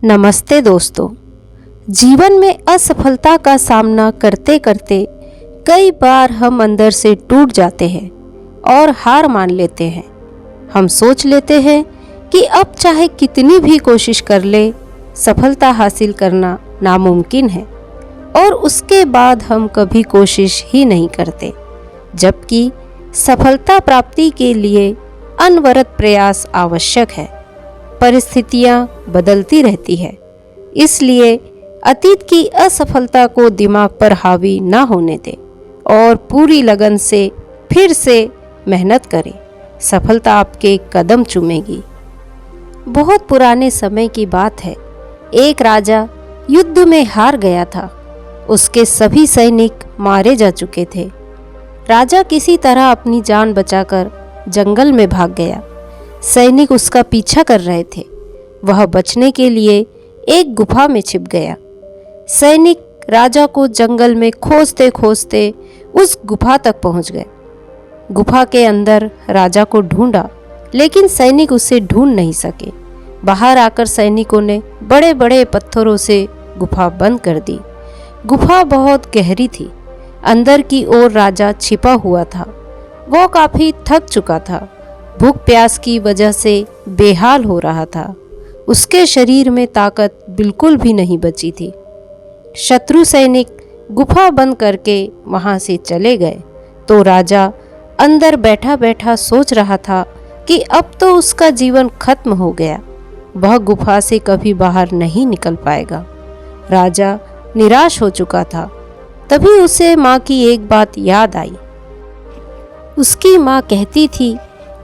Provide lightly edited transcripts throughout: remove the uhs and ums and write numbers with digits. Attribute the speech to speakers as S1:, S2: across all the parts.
S1: नमस्ते दोस्तों। जीवन में असफलता का सामना करते करते कई बार हम अंदर से टूट जाते हैं और हार मान लेते हैं। हम सोच लेते हैं कि अब चाहे कितनी भी कोशिश कर ले, सफलता हासिल करना नामुमकिन है, और उसके बाद हम कभी कोशिश ही नहीं करते, जबकि सफलता प्राप्ति के लिए अनवरत प्रयास आवश्यक है। परिस्थितियां बदलती रहती है, इसलिए अतीत की असफलता को दिमाग पर हावी ना होने दें और पूरी लगन से फिर से मेहनत करें। सफलता आपके कदम चूमेगी। बहुत पुराने समय की बात है। एक राजा युद्ध में हार गया था। उसके सभी सैनिक मारे जा चुके थे। राजा किसी तरह अपनी जान बचाकर जंगल में भाग गया। सैनिक उसका पीछा कर रहे थे। वह बचने के लिए एक गुफा में छिप गया। सैनिक राजा को जंगल में खोजते खोजते उस गुफा तक पहुंच गए। गुफा के अंदर राजा को ढूंढा, लेकिन सैनिक उसे ढूंढ नहीं सके। बाहर आकर सैनिकों ने बड़े बड़े पत्थरों से गुफा बंद कर दी। गुफा बहुत गहरी थी। अंदर की ओर राजा छिपा हुआ था। वो काफी थक चुका था। भूख प्यास की वजह से बेहाल हो रहा था। उसके शरीर में ताकत बिल्कुल भी नहीं बची थी। शत्रु सैनिक गुफा बंद करके वहां से चले गए तो राजा अंदर बैठा बैठा सोच रहा था कि अब तो उसका जीवन खत्म हो गया। वह गुफा से कभी बाहर नहीं निकल पाएगा। राजा निराश हो चुका था। तभी उसे माँ की एक बात याद आई। उसकी माँ कहती थी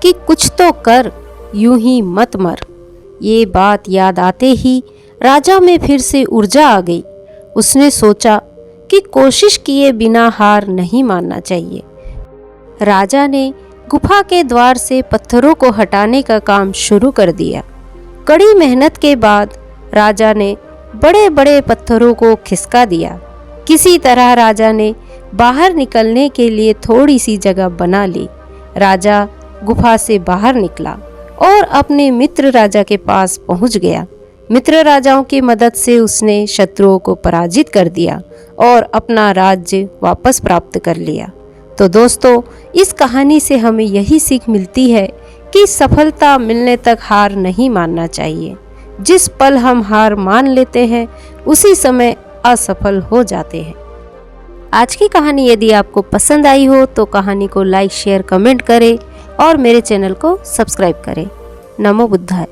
S1: कि कुछ तो कर, यूं ही मत मर। ये बात याद आते ही राजा में फिर से ऊर्जा आ गई। उसने सोचा कि कोशिश किए बिना हार नहीं मानना चाहिए। राजा ने गुफा के द्वार से पत्थरों को हटाने का काम शुरू कर दिया। कड़ी मेहनत के बाद राजा ने बड़े बड़े पत्थरों को खिसका दिया। किसी तरह राजा ने बाहर निकलने के लिए थोड़ी सी जगह बना ली। राजा गुफा से बाहर निकला और अपने मित्र राजा के पास पहुंच गया। मित्र राजाओं की मदद से उसने शत्रुओं को पराजित कर दिया और अपना राज्य वापस प्राप्त कर लिया। तो दोस्तों, इस कहानी से हमें यही सीख मिलती है कि सफलता मिलने तक हार नहीं मानना चाहिए। जिस पल हम हार मान लेते हैं, उसी समय असफल हो जाते हैं। आज की कहानी यदि आपको पसंद आई हो तो कहानी को लाइक, शेयर, कमेंट करें और मेरे चैनल को सब्सक्राइब करें। नमो बुद्धाय।